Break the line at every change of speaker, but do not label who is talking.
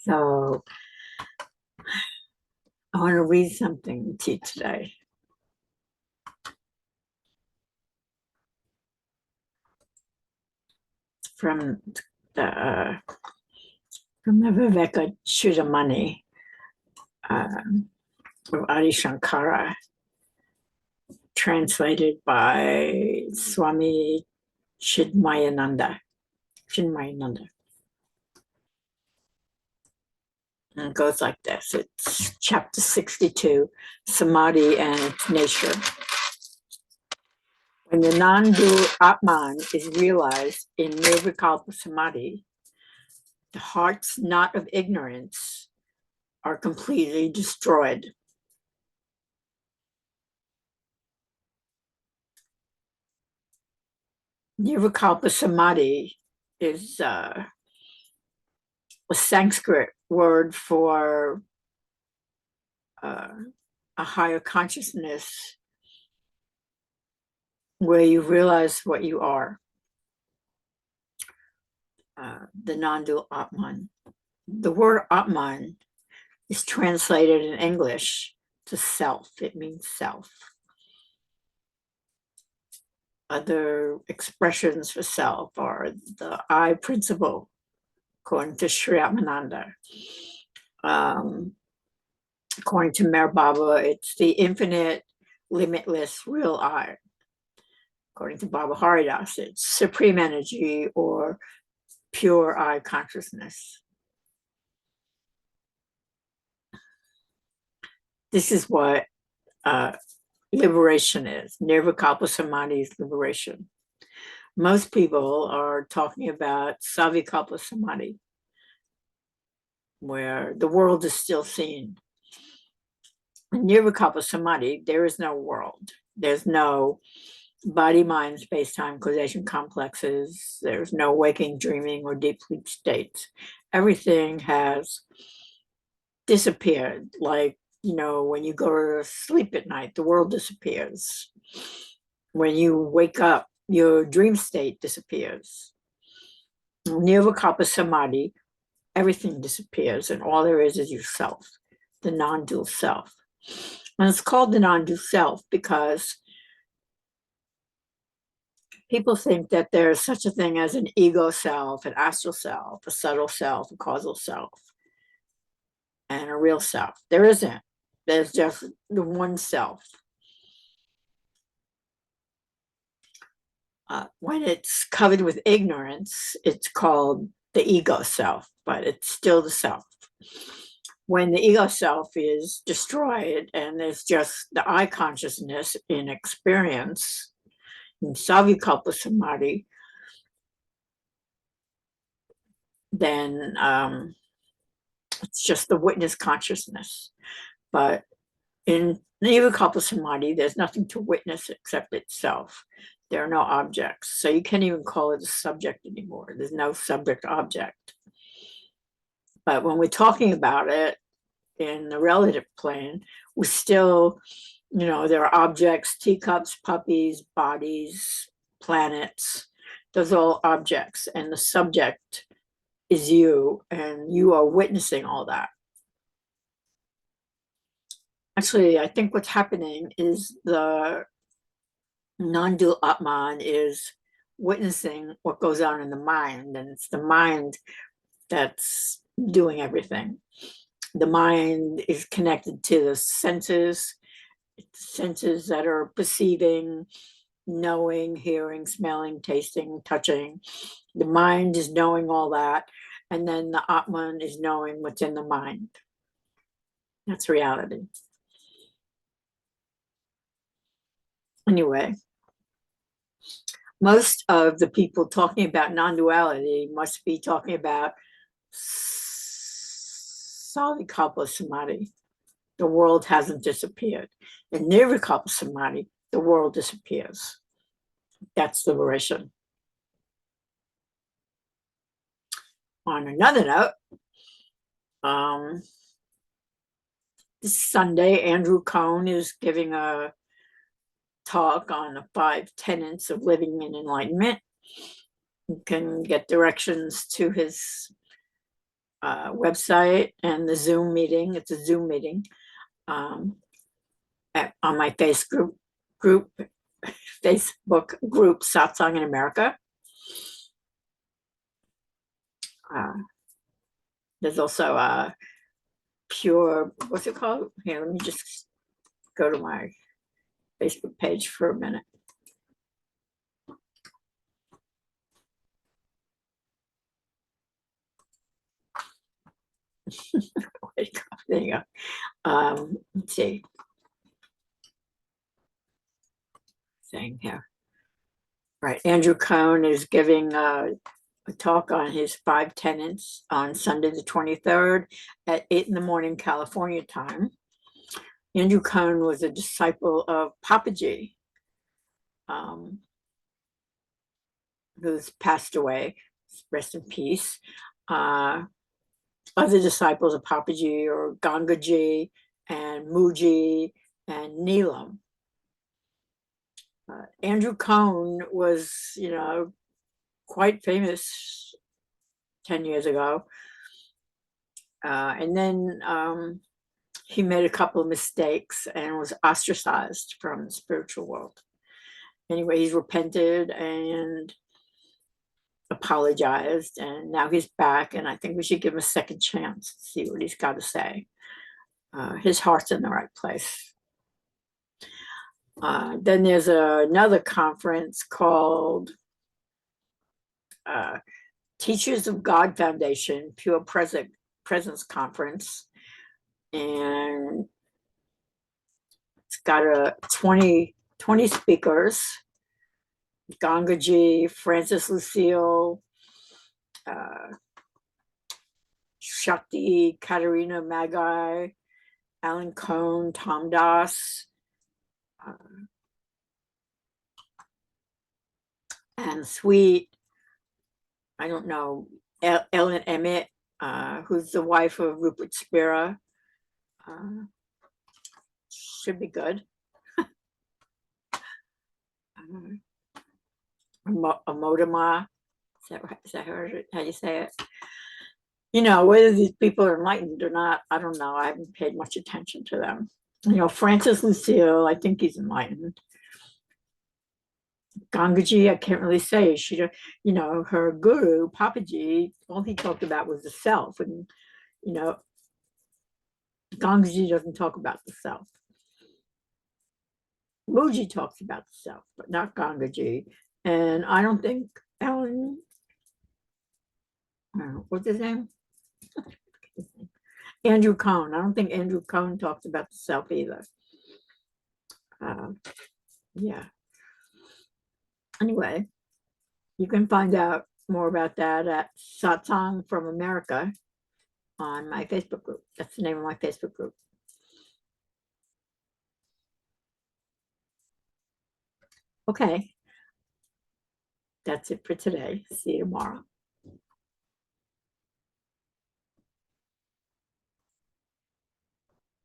So I want to read something to you today. From the Viveka Chudamani of Adi Shankara, translated by Swami Chinmayananda. And it goes like this. It's chapter 62, Samadhi and its nature. When the non-dual Atman is realized in nirvikalpa samadhi, the heart's knot of ignorance are completely destroyed. Nirvikalpa samadhi is a Sanskrit word for a higher consciousness where you realize what you are, the non-dual Atman. The word Atman is translated in English to self. It means self. Other expressions for self are the I principle, according to Sri Atmananda. According to Meher Baba, it's the infinite, limitless, real I. According to Baba Haridas, it's supreme energy or pure I consciousness. This is what liberation is. Nirvikalpa samadhi is liberation. Most people are talking about savikalpa samadhi, where the world is still seen. In nirvikalpa samadhi, there is no world. There's no body, mind, space-time, causation complexes. There's no waking, dreaming, or deep sleep states. Everything has disappeared. Like, you know, when you go to sleep at night, the world disappears. When you wake up, your dream state disappears. Nirvikalpa samadhi, everything disappears, and all there is yourself, the non-dual self. And it's called the non-dual self because people think that there's such a thing as an ego self, an astral self, a subtle self, a causal self, and a real self. There isn't. There's just the one self. When it's covered with ignorance, it's called the ego self, but it's still the self. When the ego self is destroyed and there's just the I consciousness in experience, in savikalpa samadhi, then it's just the witness consciousness. But in nirvikalpa samadhi, there's nothing to witness except itself. There are no objects. So you can't even call it a subject anymore. There's no subject object. But when we're talking about it in the relative plane, we still, you know, there are objects, teacups, puppies, bodies, planets. Those are all objects. And the subject is you, and you are witnessing all that. Actually, I think what's happening is the non-dual Atman is witnessing what goes on in the mind, and it's the mind that's doing everything. The mind is connected to the senses that are perceiving, knowing, hearing, smelling, tasting, touching. The mind is knowing all that, and then the Atman is knowing what's in the mind. That's reality. Anyway, most of the people talking about non-duality must be talking about savikalpa samadhi. The world hasn't disappeared. In nirvikalpa samadhi, the world disappears. That's liberation. On another note, this Sunday, Andrew Cohn is giving a talk on the 5 tenets of living in enlightenment. You can get directions to his website and the Zoom meeting. It's a Zoom meeting on my Facebook group, Satsang in America. There's also a pure, what's it called? Here, let me just go to my Facebook page for a minute. There you go. Let's see. Thing here. Right. Andrew Cohn is giving a talk on his 5 tenets on Sunday the 23rd at 8 in the morning, California time. Andrew Cohn was a disciple of Papaji, who's passed away. Rest in peace. Other disciples of Papaji are Gangaji and Muji and Neelam. Andrew Cohn was, quite famous 10 years ago. And then he made a couple of mistakes and was ostracized from the spiritual world. Anyway, he's repented and apologized, and now he's back, and I think we should give him a second chance to see what he's got to say. His heart's in the right place. Then there's another conference called Teachers of God Foundation Pure Presence Conference, and it's got 20 speakers. Gangaji, Francis Lucille, Shakti, Katarina Magai, Alan Cohn, Tom Das, and Sweet, I don't know, Ellen Emmett, who's the wife of Rupert Spira. Should be good. Amodama, is that how you say it? Whether these people are enlightened or not, I don't know. I haven't paid much attention to them. Francis Lucille, I think he's enlightened. Gangaji, I can't really say. She, her guru, Papaji, all he talked about was the self. And, Gangaji doesn't talk about the self. Muji talks about the self, but not Gangaji. And I don't think Alan, what's his name? Andrew Cohn. I don't think Andrew Cohn talks about the self either. Yeah. Anyway, you can find out more about that at Satsang from America on my Facebook group. That's the name of my Facebook group. Okay. That's it for today. See you tomorrow.